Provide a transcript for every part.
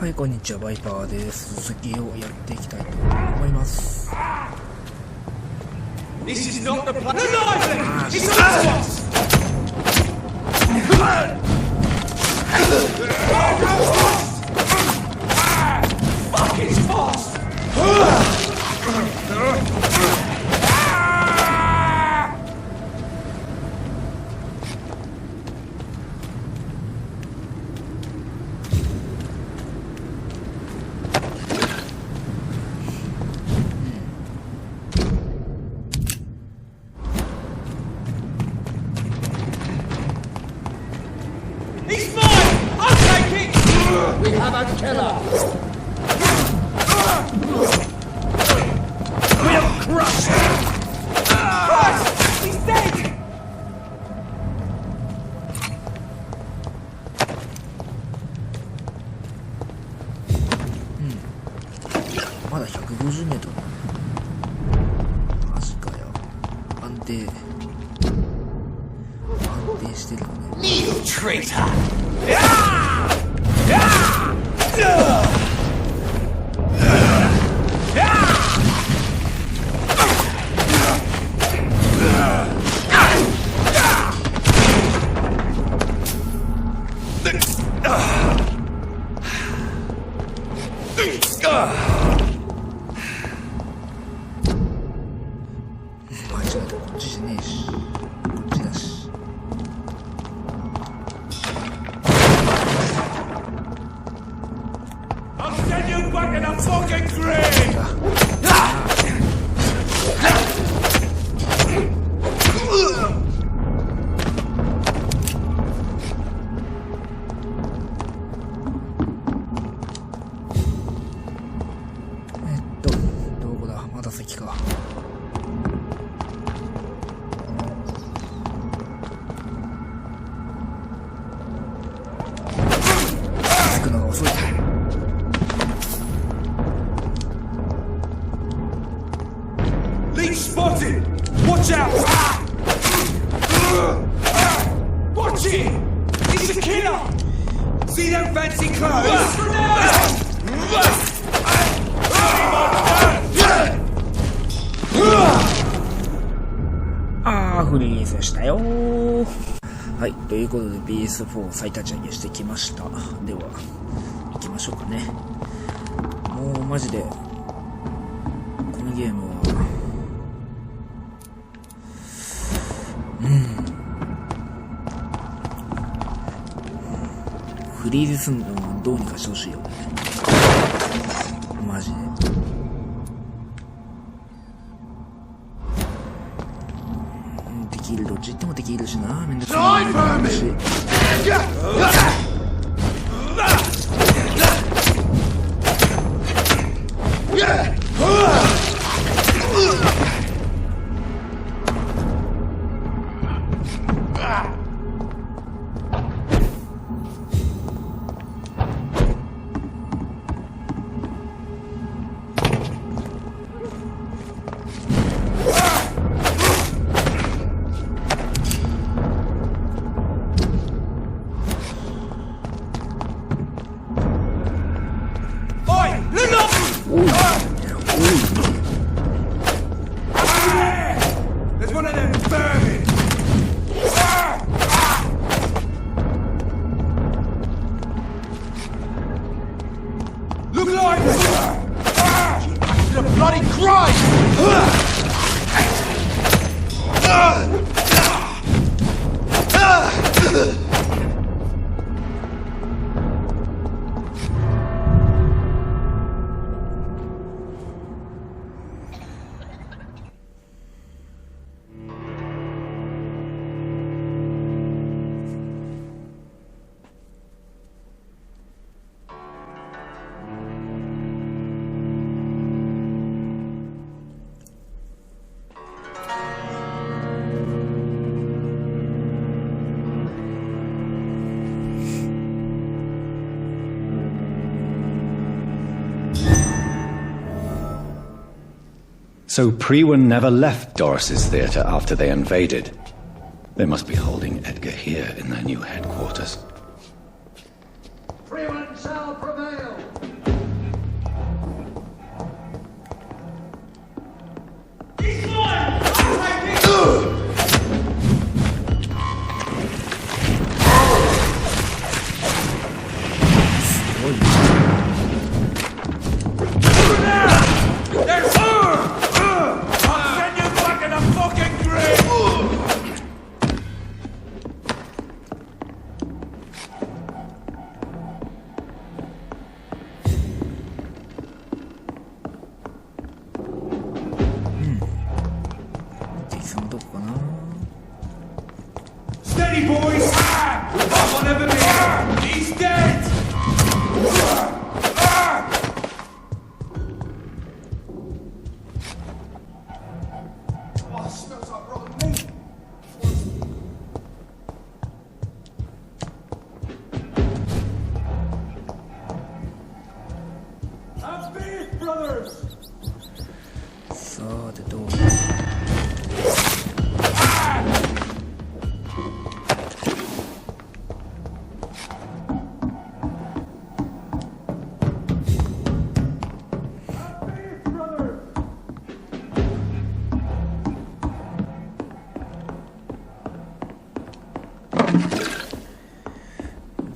はい、こんにちは、バイパーです。続きをやっていきたいと思います。This is not the plan. It's Fuck, it's fast. He's mine! I'll take it! We have a killer! We have crushed him! Christ! He's dead! まだ150メートル。マジかよ。安定してるよね。You traitor! I'll send you back in a fucking grave!どこだ？まだ先か。着くのが遅い。Leech spotted! Watch out! Watch it! He's a killer! See them fancy clothes?フリーズしたよー。はい、ということで PS4 を再立ち上げしてきました。では行きましょうかね。もうマジでこのゲームはフリーズすんのをどうにかしてほしいよね。マジで。できる、どっち行ってもできるしな。めんどくさいし。There's one of them vermin! Look alive! It's a bloody crime! So Prewen never left Doris's theatre after they invaded. They must be holding Edgar here in their new headquarters. Prewen shall prevail! ごいね。Steady, boys! One over me! He's dead! Oh, smells like rotten meat. Vampyr brothers! さてどう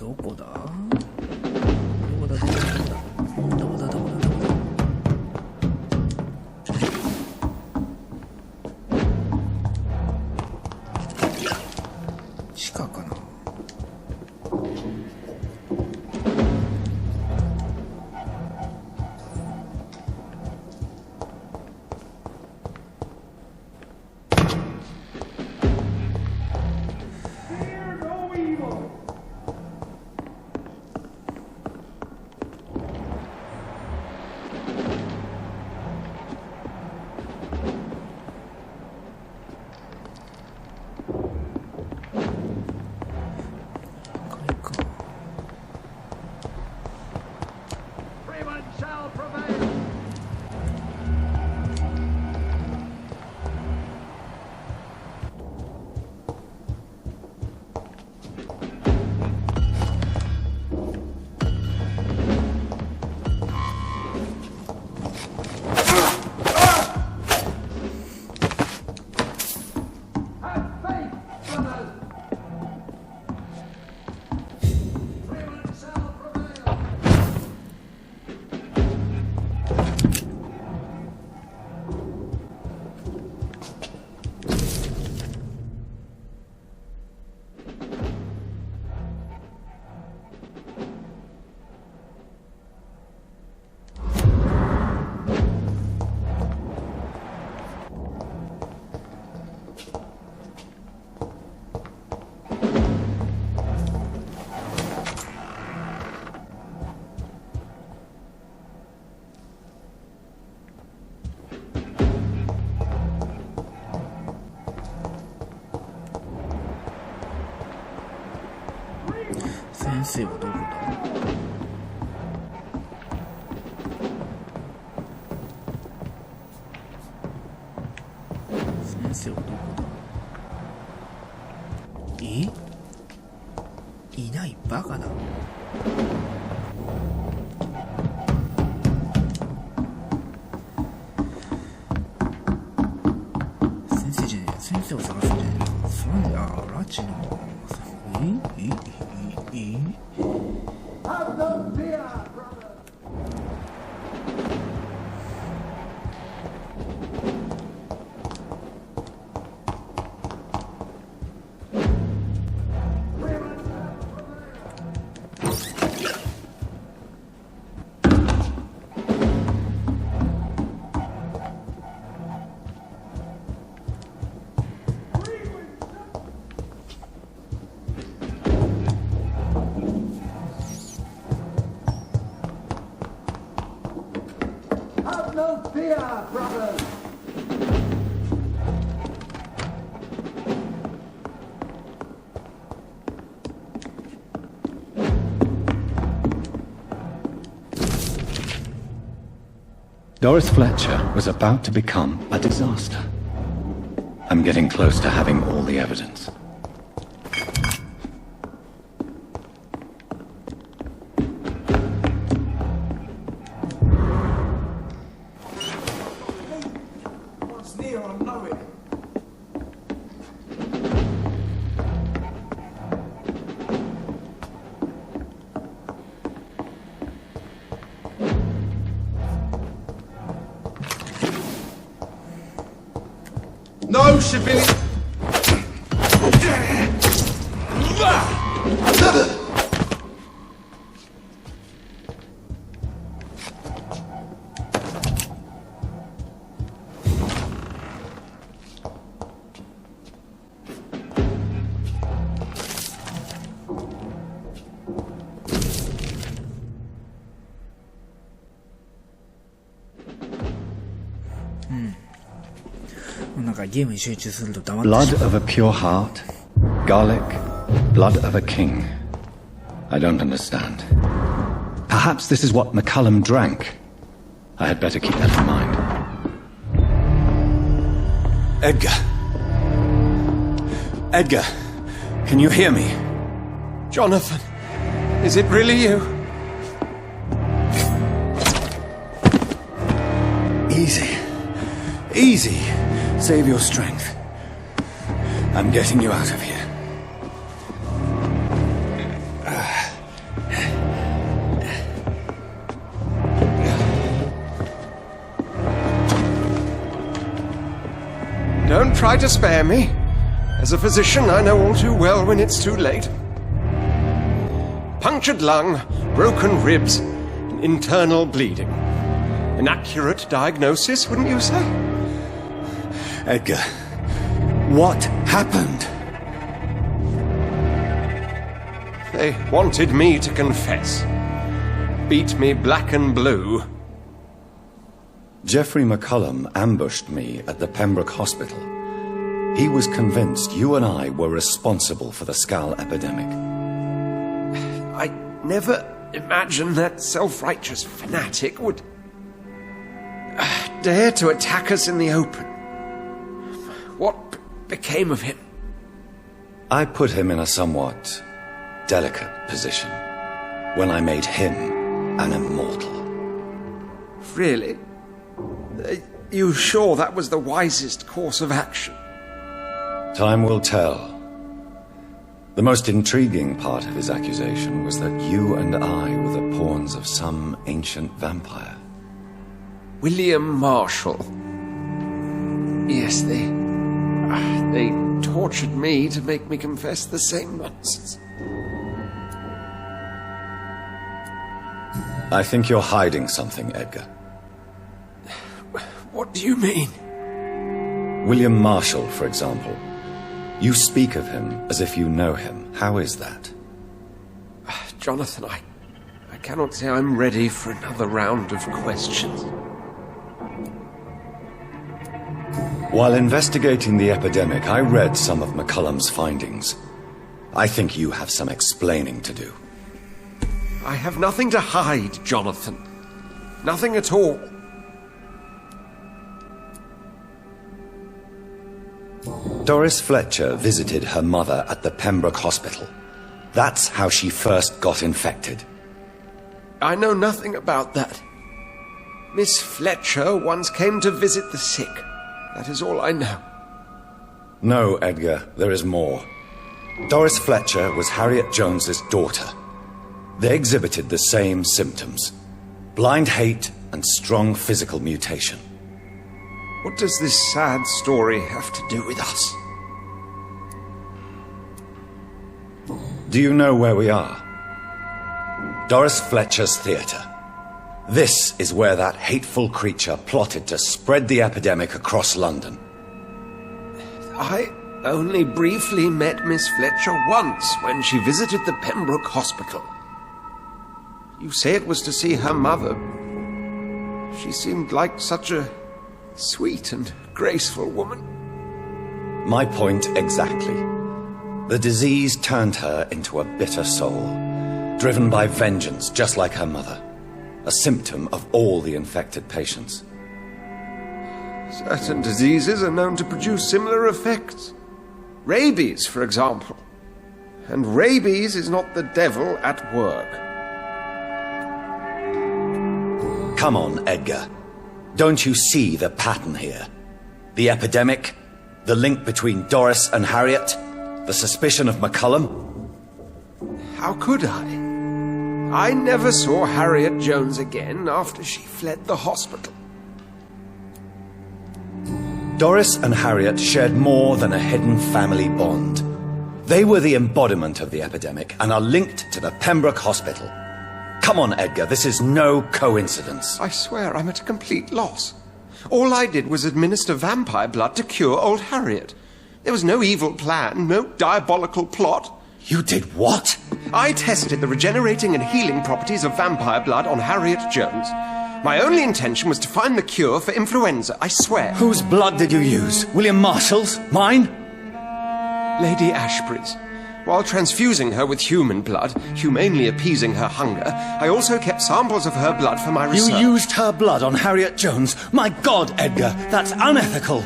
どこだ地下かな。先生はどこだ。先生はどこだ。いないバカだ。先生じゃねえ、先生を探すんじゃねえか。それで拉致のHave no fear, brother! No fear, brothers! Doris Fletcher was about to become a disaster. I'm getting close to having all the evidence. No civilian. Blood of a pure heart, garlic, blood of a king. I don't understand. Perhaps this is what McCullum drank. I had better keep that in mind. Edgar. Edgar, can you hear me? Jonathan, is it really you? Easy. Easy. Save your strength. I'm getting you out of here. Don't try to spare me. As a physician, I know all too well when it's too late. Punctured lung, broken ribs, and internal bleeding. An accurate diagnosis, wouldn't you say? Edgar, what happened? They wanted me to confess. Beat me black and blue. Jeffrey McCullum ambushed me at the Pembroke Hospital. He was convinced you and I were responsible for the Skal epidemic. I never imagined that self-righteous fanatic would dare to attack us in the open. What became of him? I put him in a somewhat delicate position when I made him an immortal. Really? Are you sure that was the wisest course of action? Time will tell. The most intriguing part of his accusation was that you and I were the pawns of some ancient vampire. William Marshall. Yes, they tortured me to make me confess the same nonsense. I think you're hiding something, Edgar. What do you mean? William Marshall, for example. You speak of him as if you know him. How is that? Jonathan, I cannot say I'm ready for another round of questions. While investigating the epidemic, I read some of McCullum's findings. I think you have some explaining to do. I have nothing to hide, Jonathan. Nothing at all. Doris Fletcher visited her mother at the Pembroke Hospital. That's how she first got infected. I know nothing about that. Miss Fletcher once came to visit the sick. That is all I know. No, Edgar, there is more. Doris Fletcher was Harriet Jones's daughter. They exhibited the same symptoms: blind hate and strong physical mutation. What does this sad story have to do with us? Do you know where we are? Doris Fletcher's theatre. This is where that hateful creature plotted to spread the epidemic across London. I only briefly met Miss Fletcher once when she visited the Pembroke Hospital. You say it was to see her mother. She seemed like such a sweet and graceful woman. My point exactly. The disease turned her into a bitter soul, driven by vengeance, just like her mother. A symptom of all the infected patients. Certain diseases are known to produce similar effects. Rabies, for example. And rabies is not the devil at work. Come on, Edgar. Don't you see the pattern here? The epidemic, the link between Doris and Harriet, the suspicion of McCullum? How could I? I never saw Harriet Jones again after she fled the hospital. Doris and Harriet shared more than a hidden family bond. They were the embodiment of the epidemic and are linked to the Pembroke Hospital. Come on, Edgar, this is no coincidence. I swear I'm at a complete loss. All I did was administer vampire blood to cure old Harriet. There was no evil plan, no diabolical plot. You did what? I tested the regenerating and healing properties of vampire blood on Harriet Jones. My only intention was to find the cure for influenza, I swear. Whose blood did you use? William Marshall's? Mine? Lady Ashbury's. While transfusing her with human blood, humanely appeasing her hunger, I also kept samples of her blood for my research. You used her blood on Harriet Jones? My God, Edgar, that's unethical.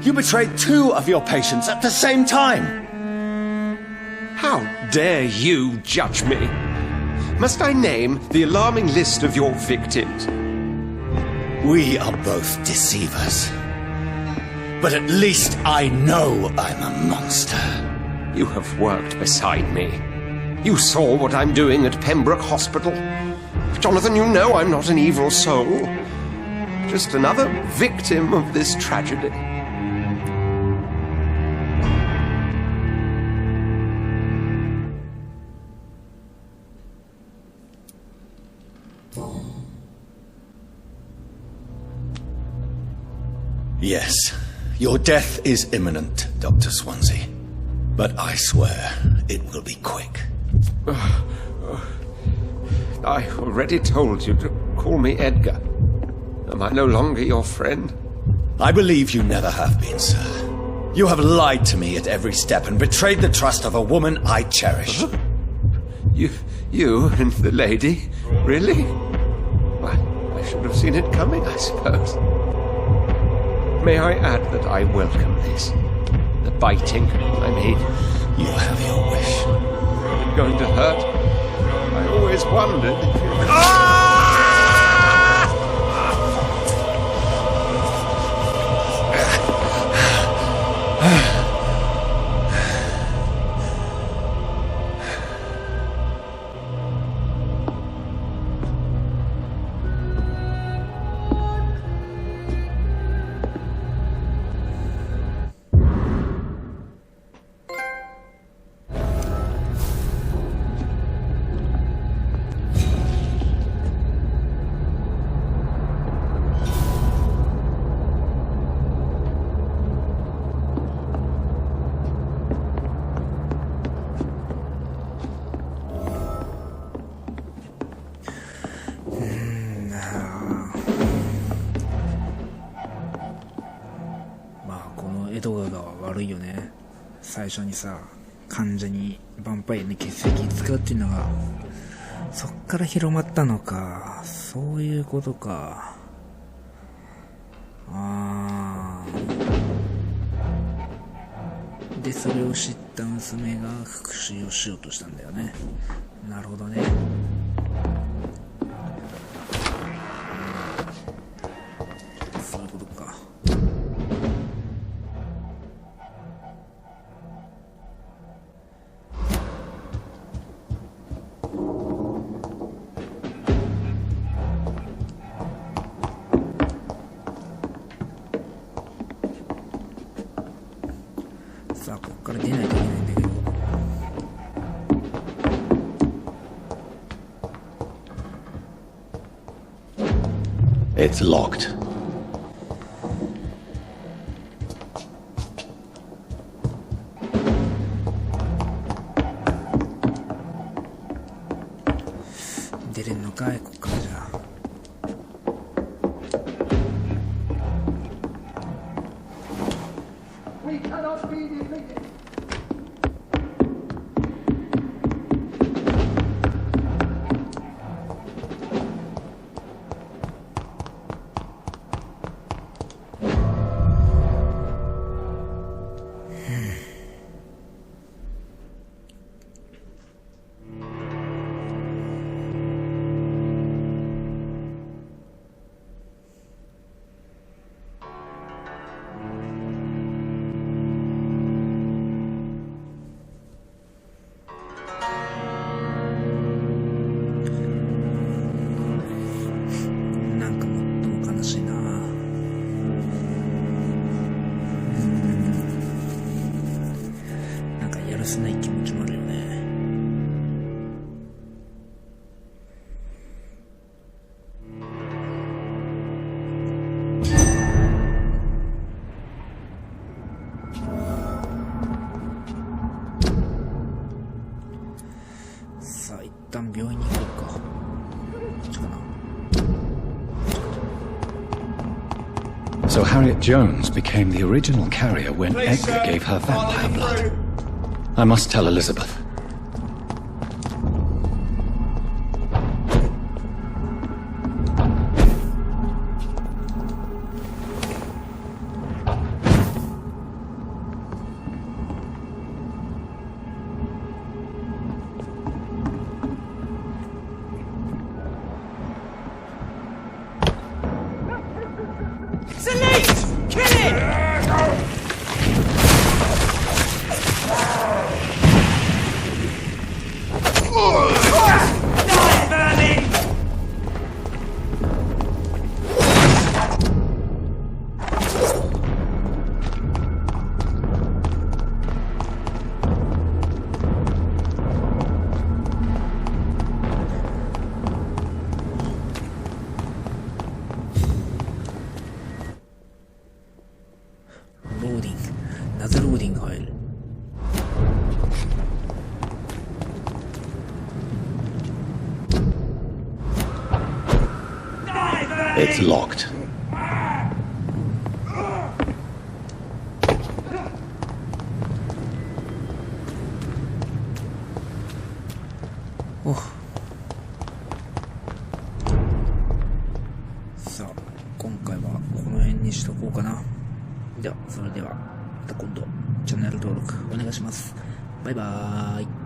You betrayed 2 of your patients at the same time. How dare you judge me? Must I name the alarming list of your victims? We are both deceivers. But at least I know I'm a monster. You have worked beside me. You saw what I'm doing at Pembroke Hospital. Jonathan, you know I'm not an evil soul. Just another victim of this tragedy. Yes, your death is imminent, Dr. Swansea. But I swear it will be quick. I already told you to call me Edgar. Am I no longer your friend? I believe you never have been, sir. You have lied to me at every step and betrayed the trust of a woman I cherish. You and the lady? Really? Why, I should have seen it coming, I suppose. May I add that I welcome this. The biting, I mean. You have your wish. Is it going to hurt? I always wondered if you...エドガーが悪いよね。最初にさ、患者にヴァンパイアの血液使うっていうのがそっから広まったのか。そういうことか。でそれを知った娘が復讐をしようとしたんだよね。なるほどね。そういうことか。さあここから出ないといけないんだけど。It's locked.「出れんのかいこっからじゃあ」So Harriet Jones became the original carrier when Edgar gave her vampire blood. I must tell Elizabeth. It's locked. Oh. さあ、今回はこの辺にしとこうかな。では、それではまた今度チャンネル登録お願いします。バイバーイ。